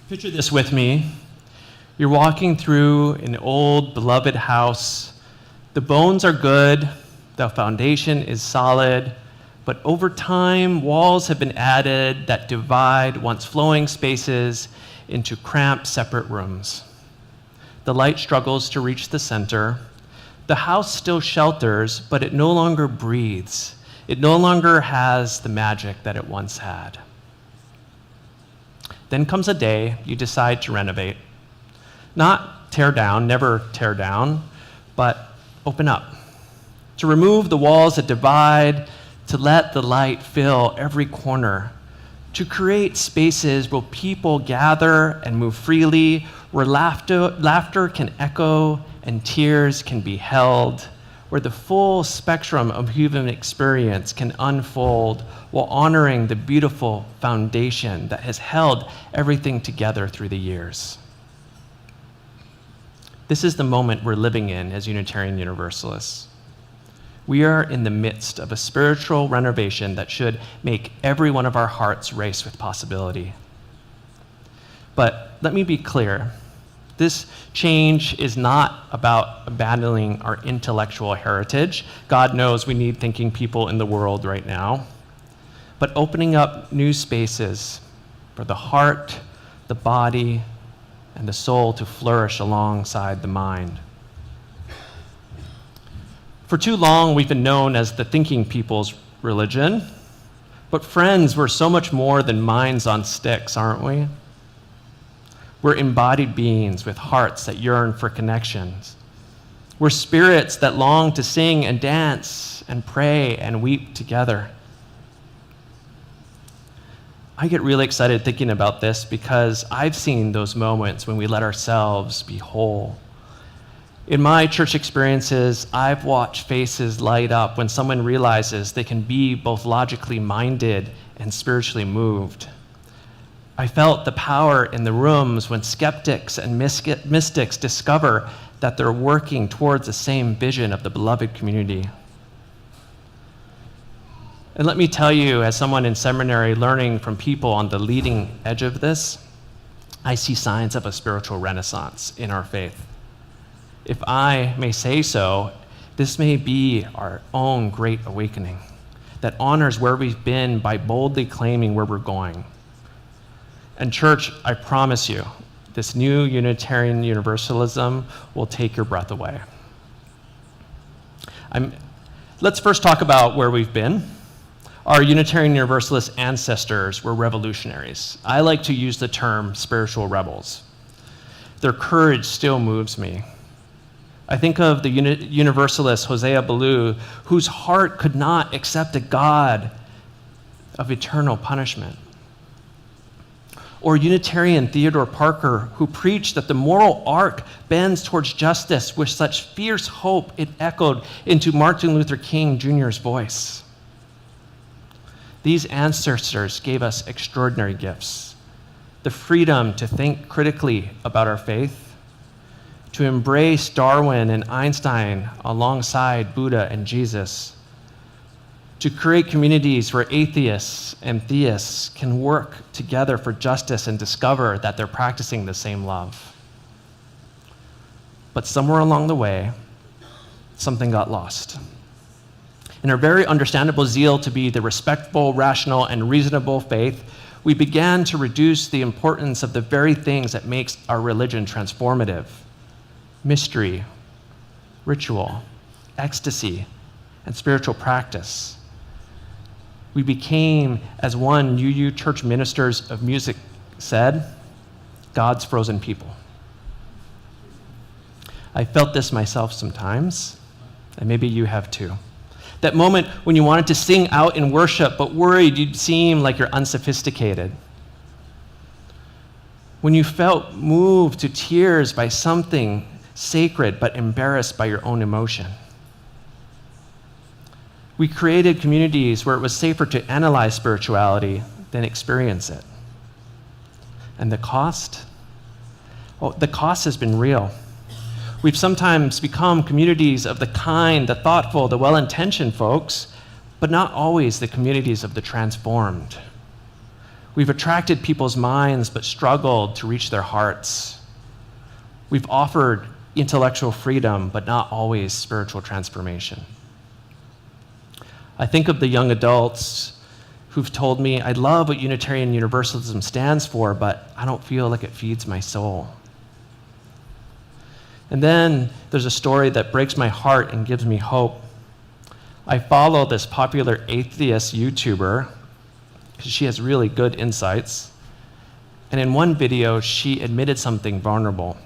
Picture this with me. You're walking through an old, beloved house. The bones are good, the foundation is solid, but over time, walls have been added that divide once flowing spaces into cramped, separate rooms. The light struggles to reach the center. The house still shelters, but it no longer breathes. It no longer has the magic that it once had. Then comes a day you decide to renovate. Not tear down, never tear down, but open up. To remove the walls that divide, to let the light fill every corner, to create spaces where people gather and move freely, where laughter can echo and tears can be held, where the full spectrum of human experience can unfold while honoring the beautiful foundation that has held everything together through the years. This is the moment we're living in as Unitarian Universalists. We are in the midst of a spiritual renovation that should make every one of our hearts race with possibility. But let me be clear. This change is not about abandoning our intellectual heritage. God knows we need thinking people in the world right now. But opening up new spaces for the heart, the body, and the soul to flourish alongside the mind. For too long, we've been known as the thinking people's religion. But friends, we're so much more than minds on sticks, aren't we? We're embodied beings with hearts that yearn for connections. We're spirits that long to sing and dance and pray and weep together. I get really excited thinking about this because I've seen those moments when we let ourselves be whole. In my church experiences, I've watched faces light up when someone realizes they can be both logically minded and spiritually moved. I felt the power in the rooms when skeptics and mystics discover that they're working towards the same vision of the beloved community. And let me tell you, as someone in seminary learning from people on the leading edge of this, I see signs of a spiritual renaissance in our faith. If I may say so, this may be our own great awakening that honors where we've been by boldly claiming where we're going. And church, I promise you, this new Unitarian Universalism will take your breath away. Let's first talk about where we've been. Our Unitarian Universalist ancestors were revolutionaries. I like to use the term spiritual rebels. Their courage still moves me. I think of the Universalist Hosea Ballou, whose heart could not accept a God of eternal punishment. Or Unitarian Theodore Parker, who preached that the moral arc bends towards justice with such fierce hope it echoed into Martin Luther King Jr.'s voice. These ancestors gave us extraordinary gifts: the freedom to think critically about our faith, to embrace Darwin and Einstein alongside Buddha and Jesus, to create communities where atheists and theists can work together for justice and discover that they're practicing the same love. But somewhere along the way, something got lost. In our very understandable zeal to be the respectful, rational, and reasonable faith, we began to reduce the importance of the very things that makes our religion transformative: mystery, ritual, ecstasy, and spiritual practice. We became, as one UU church ministers of music said, God's frozen people. I felt this myself sometimes, and maybe you have too. That moment when you wanted to sing out in worship, but worried you'd seem like you're unsophisticated. When you felt moved to tears by something sacred, but embarrassed by your own emotion. We created communities where it was safer to analyze spirituality than experience it. And the cost? Well, the cost has been real. We've sometimes become communities of the kind, the thoughtful, the well-intentioned folks, but not always the communities of the transformed. We've attracted people's minds but struggled to reach their hearts. We've offered intellectual freedom but not always spiritual transformation. I think of the young adults who've told me, I love what Unitarian Universalism stands for, but I don't feel like it feeds my soul. And then there's a story that breaks my heart and gives me hope. I follow this popular atheist YouTuber because she has really good insights. And in one video, she admitted something vulnerable.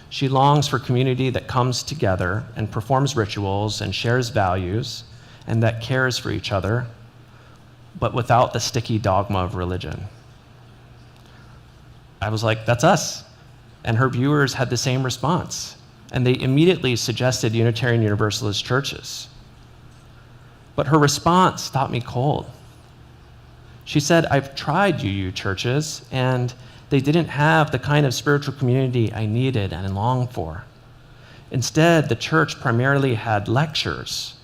She longs for community that comes together and performs rituals and shares values and that cares for each other, but without the sticky dogma of religion. I was like, that's us. And her viewers had the same response. And they immediately suggested Unitarian Universalist churches. But her response stopped me cold. She said, I've tried UU churches, and they didn't have the kind of spiritual community I needed and longed for. Instead, the church primarily had lectures.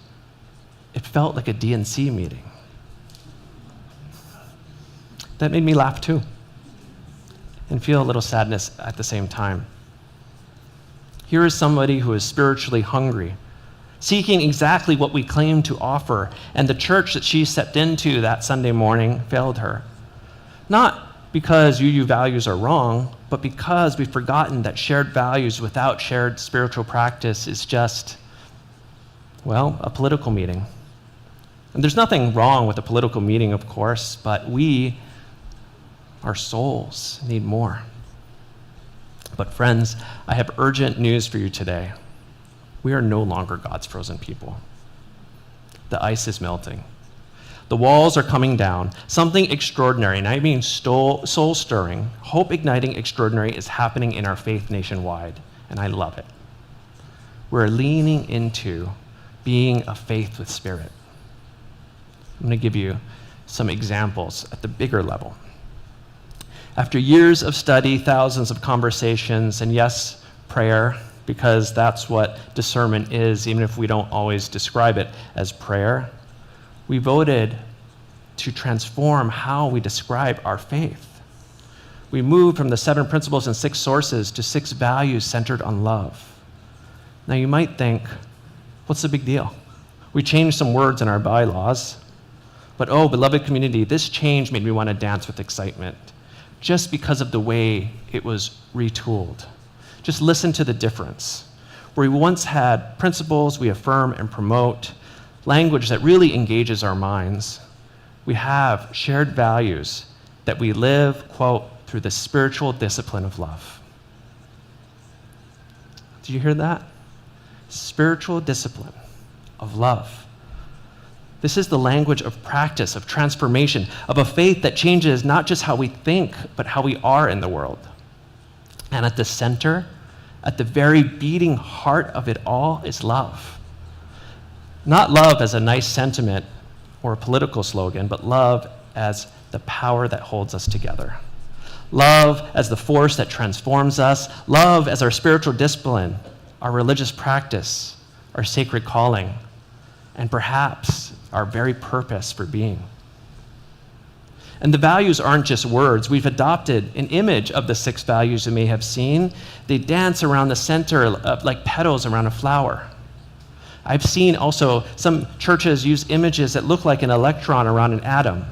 It felt like a DNC meeting. That made me laugh too, and feel a little sadness at the same time. Here is somebody who is spiritually hungry, seeking exactly what we claim to offer, and the church that she stepped into that Sunday morning failed her. Not because UU values are wrong, but because we've forgotten that shared values without shared spiritual practice is just, well, a political meeting. And there's nothing wrong with a political meeting, of course, but our souls need more. But friends, I have urgent news for you today. We are no longer God's frozen people. The ice is melting. The walls are coming down. Something extraordinary, and I mean soul-stirring, hope-igniting extraordinary is happening in our faith nationwide, and I love it. We're leaning into being a faith with spirit. I'm going to give you some examples at the bigger level. After years of study, thousands of conversations, and yes, prayer, because that's what discernment is, even if we don't always describe it as prayer, we voted to transform how we describe our faith. We moved from the 7 principles and 6 sources to 6 values centered on love. Now you might think, what's the big deal? We changed some words in our bylaws, but oh, beloved community, this change made me want to dance with excitement, just because of the way it was retooled. Just listen to the difference. Where we once had principles we affirm and promote, language that really engages our minds, we have shared values that we live, quote, through the spiritual discipline of love. Did you hear that? Spiritual discipline of love. This is the language of practice, of transformation, of a faith that changes not just how we think, but how we are in the world. And at the center, at the very beating heart of it all, is love. Not love as a nice sentiment or a political slogan, but love as the power that holds us together. Love as the force that transforms us. Love as our spiritual discipline, our religious practice, our sacred calling, and perhaps our very purpose for being. And the values aren't just words. We've adopted an image of the 6 values you may have seen. They dance around the center like petals around a flower. I've seen also some churches use images that look like an electron around an atom.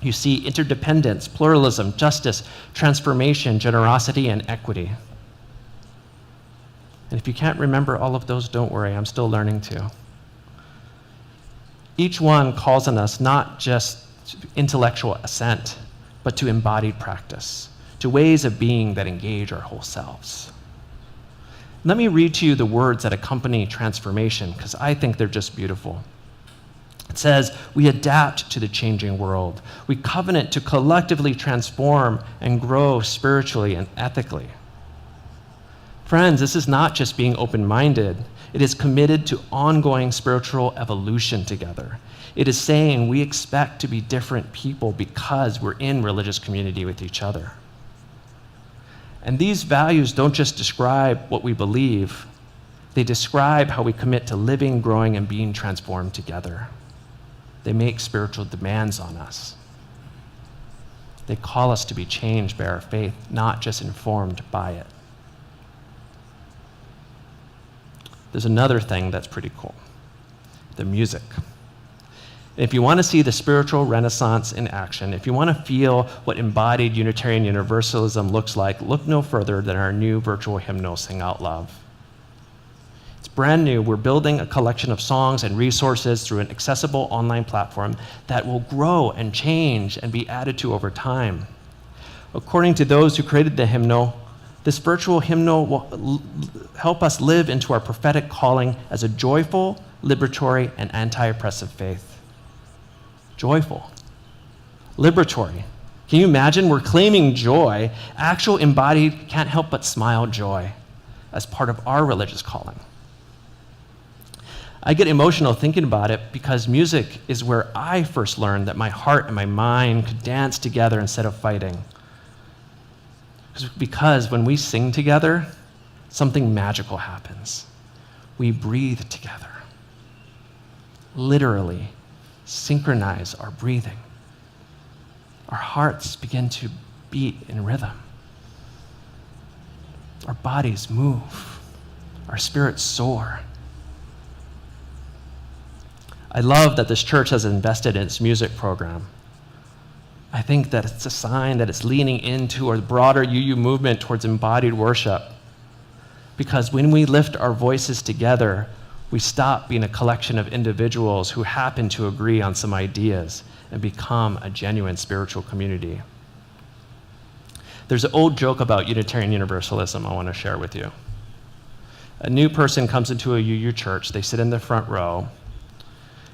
You see interdependence, pluralism, justice, transformation, generosity, and equity. And if you can't remember all of those, don't worry, I'm still learning too. Each one calls on us not just intellectual assent, but to embodied practice, to ways of being that engage our whole selves. Let me read to you the words that accompany transformation, because I think they're just beautiful. It says, we adapt to the changing world. We covenant to collectively transform and grow spiritually and ethically. Friends, this is not just being open-minded. It is committed to ongoing spiritual evolution together. It is saying we expect to be different people because we're in religious community with each other. And these values don't just describe what we believe, they describe how we commit to living, growing, and being transformed together. They make spiritual demands on us. They call us to be changed by our faith, not just informed by it. There's another thing that's pretty cool: the music. If you want to see the spiritual renaissance in action, if you want to feel what embodied Unitarian Universalism looks like, look no further than our new virtual hymnal, Sing Out Love. It's brand new. We're building a collection of songs and resources through an accessible online platform that will grow and change and be added to over time. According to those who created the hymnal, this virtual hymnal will help us live into our prophetic calling as a joyful, liberatory, and anti-oppressive faith. Joyful, liberatory. Can you imagine? We're claiming joy, actual embodied, can't help but smile joy as part of our religious calling. I get emotional thinking about it because music is where I first learned that my heart and my mind could dance together instead of fighting. Because when we sing together, something magical happens. We breathe together. Literally synchronize our breathing. Our hearts begin to beat in rhythm. Our bodies move. Our spirits soar. I love that this church has invested in its music program. I think that it's a sign that it's leaning into a broader UU movement towards embodied worship. Because when we lift our voices together, we stop being a collection of individuals who happen to agree on some ideas and become a genuine spiritual community. There's an old joke about Unitarian Universalism I want to share with you. A new person comes into a UU church, they sit in the front row,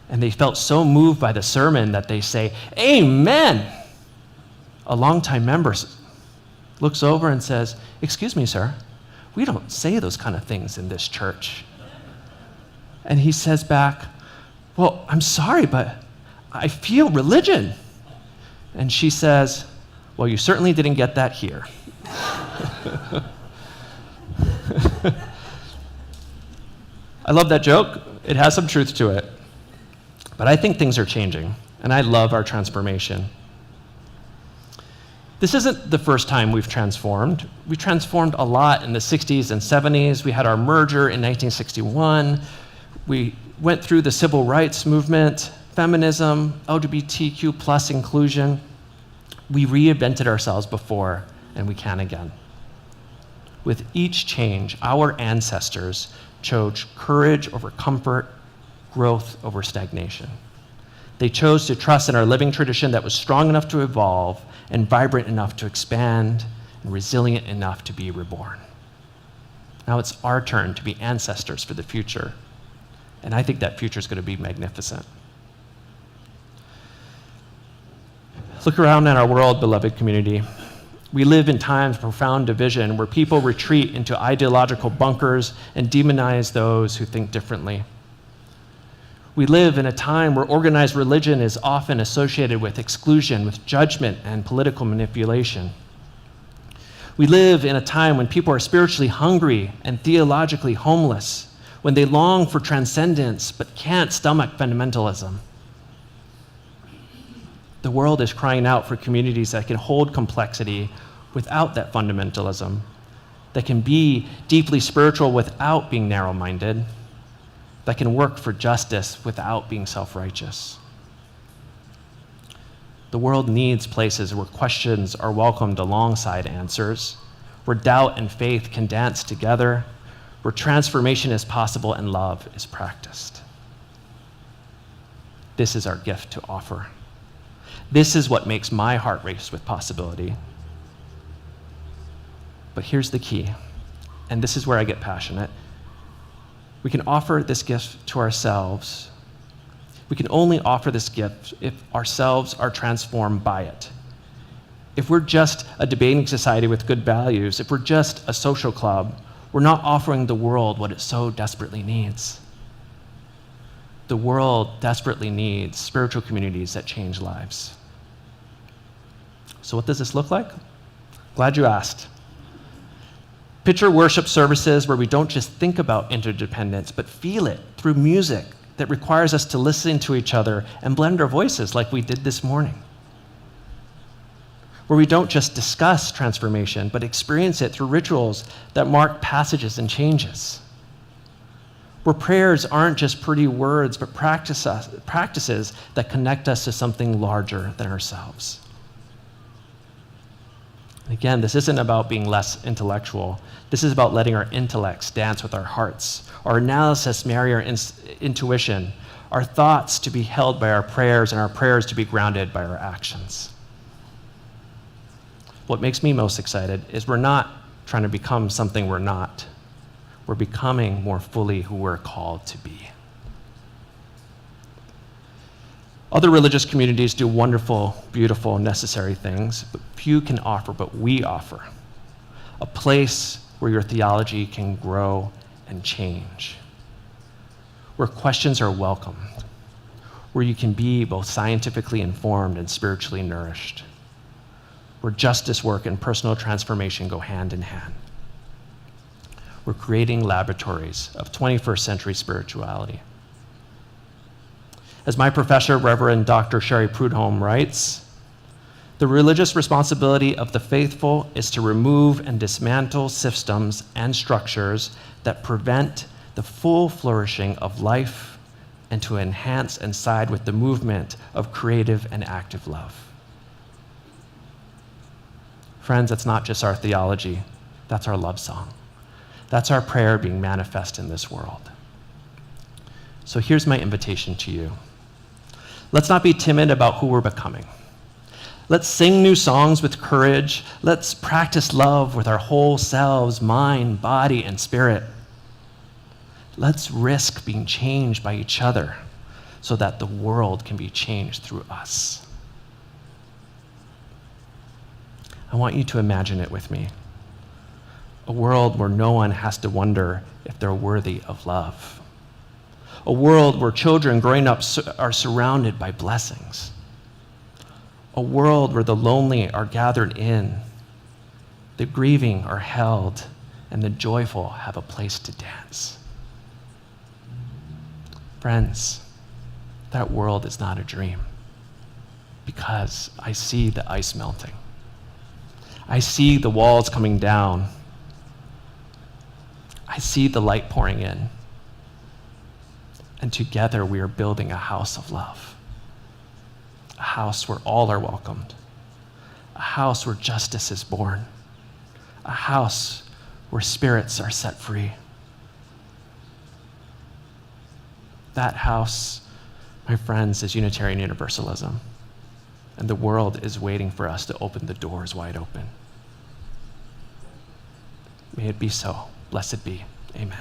and they felt so moved by the sermon that they say, "Amen!" A longtime member looks over and says, "Excuse me, sir, we don't say those kind of things in this church." And he says back, "Well, I'm sorry, but I feel religion." And she says, "Well, you certainly didn't get that here." I love that joke. It has some truth to it. But I think things are changing, and I love our transformation. This isn't the first time we've transformed. We transformed a lot in the 60s and 70s. We had our merger in 1961. We went through the civil rights movement, feminism, LGBTQ plus inclusion. We reinvented ourselves before, and we can again. With each change, our ancestors chose courage over comfort, growth over stagnation. They chose to trust in our living tradition that was strong enough to evolve and vibrant enough to expand and resilient enough to be reborn. Now it's our turn to be ancestors for the future. And I think that future is going to be magnificent. Look around in our world, beloved community. We live in times of profound division where people retreat into ideological bunkers and demonize those who think differently. We live in a time where organized religion is often associated with exclusion, with judgment, and political manipulation. We live in a time when people are spiritually hungry and theologically homeless, when they long for transcendence but can't stomach fundamentalism. The world is crying out for communities that can hold complexity without that fundamentalism, that can be deeply spiritual without being narrow-minded, that can work for justice without being self-righteous. The world needs places where questions are welcomed alongside answers, where doubt and faith can dance together, where transformation is possible and love is practiced. This is our gift to offer. This is what makes my heart race with possibility. But here's the key, and this is where I get passionate. We can offer this gift to ourselves. We can only offer this gift if ourselves are transformed by it. If we're just a debating society with good values, if we're just a social club, we're not offering the world what it so desperately needs. The world desperately needs spiritual communities that change lives. So what does this look like? Glad you asked. Picture worship services where we don't just think about interdependence, but feel it through music that requires us to listen to each other and blend our voices like we did this morning. where we don't just discuss transformation, but experience it through rituals that mark passages and changes. Where prayers aren't just pretty words, but practices that connect us to something larger than ourselves. Again, this isn't about being less intellectual. This is about letting our intellects dance with our hearts, our analysis marry our intuition, our thoughts to be held by our prayers, and our prayers to be grounded by our actions. What makes me most excited is we're not trying to become something we're not. We're becoming more fully who we're called to be. Other religious communities do wonderful, beautiful, necessary things, but few can offer what we offer. A place where your theology can grow and change. Where questions are welcomed. Where you can be both scientifically informed and spiritually nourished. Where justice work and personal transformation go hand in hand. We're creating laboratories of 21st century spirituality. As my professor, Reverend Dr. Sherry Prudhomme, writes, the religious responsibility of the faithful is to remove and dismantle systems and structures that prevent the full flourishing of life and to enhance and side with the movement of creative and active love. Friends, that's not just our theology, that's our love song. That's our prayer being manifest in this world. So here's my invitation to you. Let's not be timid about who we're becoming. Let's sing new songs with courage. Let's practice love with our whole selves, mind, body, and spirit. Let's risk being changed by each other so that the world can be changed through us. I want you to imagine it with me. A world where no one has to wonder if they're worthy of love. A world where children growing up are surrounded by blessings. A world where the lonely are gathered in, the grieving are held, and the joyful have a place to dance. Friends, that world is not a dream because I see the ice melting. I see the walls coming down. I see the light pouring in. And together we are building a house of love. A house where all are welcomed. A house where justice is born. A house where spirits are set free. That house, my friends, is Unitarian Universalism. And the world is waiting for us to open the doors wide open. May it be so. Blessed be. Amen.